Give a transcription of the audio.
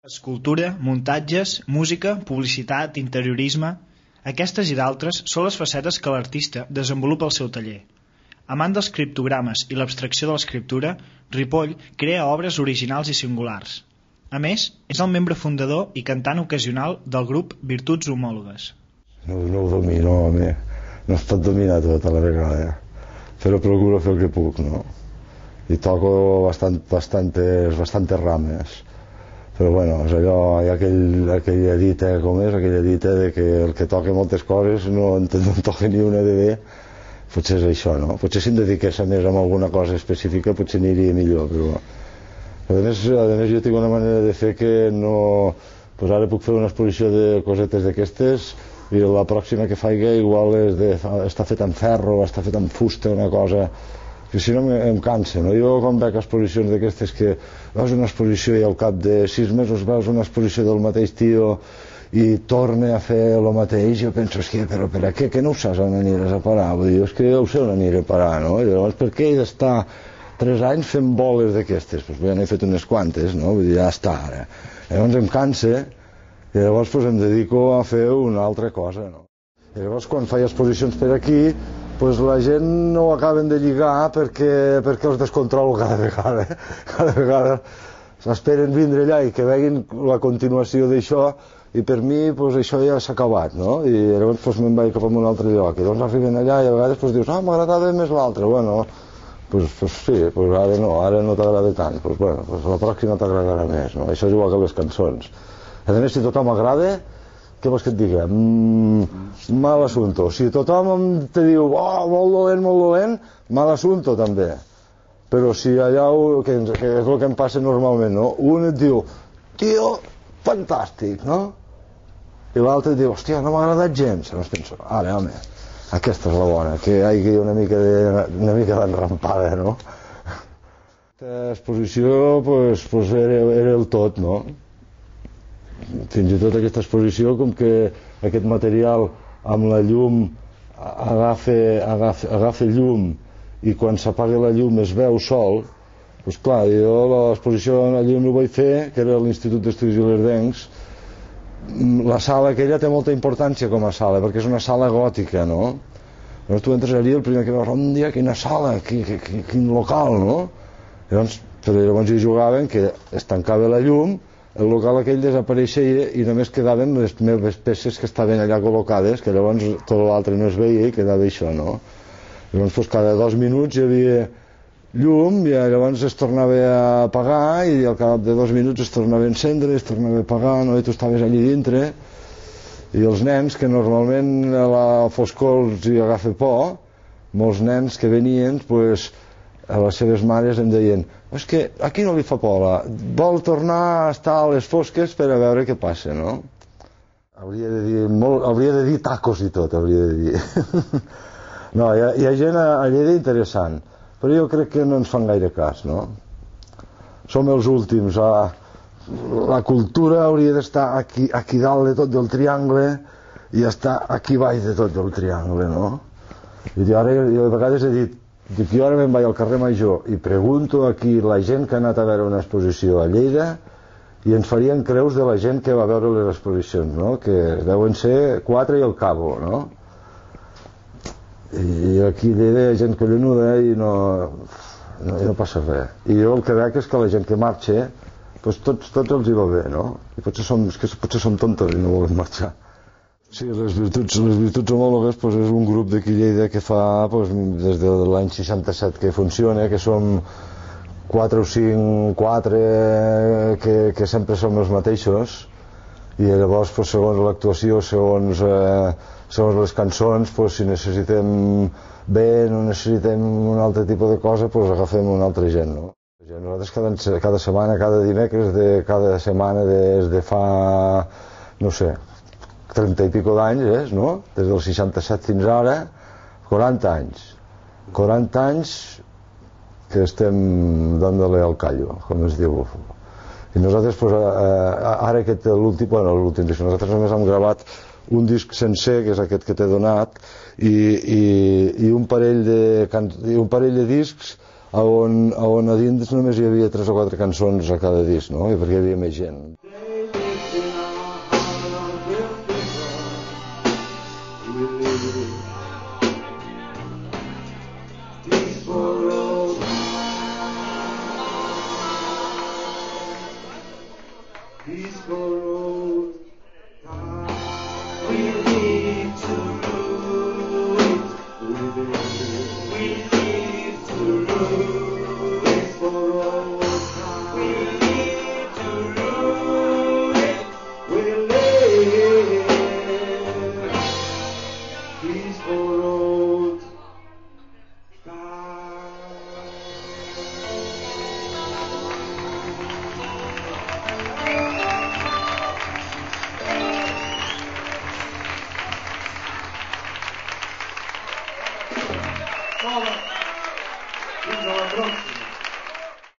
Escultura, muntatges, música, publicitat, interiorisme... Aquestes i d'altres són les facetes que l'artista desenvolupa al seu taller. Amant dels criptogrames i l'abstracció de l'escriptura, Ripoll crea obres originals i singulars. A més, és el membre fundador i cantant ocasional del grup Virtuts Homòlogues. No ho domino, home. No es pot dominar tot a la vegada, però procuro fer el que puc, no? I toco bastantes rames. Però bueno, és allò, hi ha aquella dita, aquella dita de que el que toca moltes coses no en toca ni una de bé. Potser és això, no? Potser si em dediqués més a alguna cosa específica potser aniria millor, però... A més jo tinc una manera de fer que no... Pues ara puc fer una exposició de cosetes d'aquestes i la pròxima que faig igual està fet amb ferro, està fet amb fusta, una cosa... que si no em cansa, no? Jo quan veig exposicions d'aquestes que veus una exposició i al cap de 6 mesos veus una exposició del mateix tio i torna a fer el mateix, jo penso, però per què? Que no ho saps on aniràs a parar? Vull dir, és que jo ho sé on aniré a parar, no? I llavors, per què he d'estar 3 anys fent boles d'aquestes? Doncs ja n'he fet unes quantes, no? Vull dir, ja està ara. Llavors em cansa i llavors em dedico a fer una altra cosa, no? I llavors quan faig exposicions per aquí la gent no ho acaben de lligar perquè els descontrolo cada vegada s'esperen vindre allà i que veguin la continuació d'això i per mi això ja s'ha acabat, no? I llavors me'n vaig cap a un altre lloc i doncs arriben allà i a vegades dius m'agradava més l'altre, bueno, sí, ara no t'agrada tant, la pròxima t'agradarà més, no? Això és igual que les cançons. A més, si tothom agrada, què vols que et digui? Mal assunto. Si tothom te diu molt dolent, mal assunto també. Però si allà, que és el que em passa normalment, no? Un et diu, tio, fantàstic, no? I l'altre et diu, hòstia, no m'ha agradat gens. Llavors penso, ara, home, aquesta és la bona, que hi hagi una mica d'enrampada, no? Aquesta exposició, era el tot, no? Fins i tot aquesta exposició, com que aquest material amb la llum agafa llum i quan s'apaga la llum es veu sol, doncs clar, jo l'exposició en la llum ho vaig fer, que era l'Institut d'Estudis Ilerdencs. La sala aquella té molta importància com a sala, perquè és una sala gòtica, no? Llavors tu entres allà, el primer que veus, dia, quina sala, quin local, no? Llavors hi jugaven que es tancava la llum, el local aquell desapareixia i només quedaven les meves peces que estaven allà col·locades, que llavors tot l'altre no es veia i quedava això, no? Llavors cada 2 minuts hi havia llum i llavors es tornava a apagar i al cap de 2 minuts es tornava a encendre, es tornava a apagar, no? I tu estaves allà dintre i els nens, que normalment a la foscor els hi agafa por, molts nens que venien, a les seves mares em deien, és que aquí no li fa por, vol tornar a estar a les fosques per a veure què passa, no? Hauria de dir tacos i tot, hauria de dir. No, hi ha gent a Lleida interessant, però jo crec que no ens fan gaire cas, no? Som els últims, la cultura hauria d'estar aquí dalt de tot del triangle i estar aquí baix de tot del triangle, no? I ara jo a vegades he dit, jo ara me'n vaig al carrer Major i pregunto aquí la gent que ha anat a veure una exposició a Lleida i ens farien creus de la gent que va veure les exposicions, no? Que deuen ser 4 i al cabo, no? I aquí a Lleida hi ha gent collonuda i no passa res. I jo el que veig és que la gent que marxa, tots els hi va bé, no? I potser som tontos i no volen marxar. Sí, les Virtuts Homòlogues és un grup d'aquí a Lleida que fa des de l'any 67 que funciona, que som 4 o 5 que sempre som els mateixos i llavors segons l'actuació, segons les cançons, si necessitem vent o necessitem un altre tipus de cosa, agafem una altra gent, no? Nosaltres cada setmana, cada dimecres de cada setmana des de fa, no sé, 30 i pico d'anys, no? Des del 67 fins ara, 40 anys. 40 anys que estem dándole al callo, com es diu. I nosaltres, ara que té l'últim, nosaltres només hem gravat un disc sencer, que és aquest que t'he donat, i un parell de discs on a dins només hi havia 3 o 4 cançons a cada disc, no? I perquè hi havia més gent. Peaceful road. Peaceful road.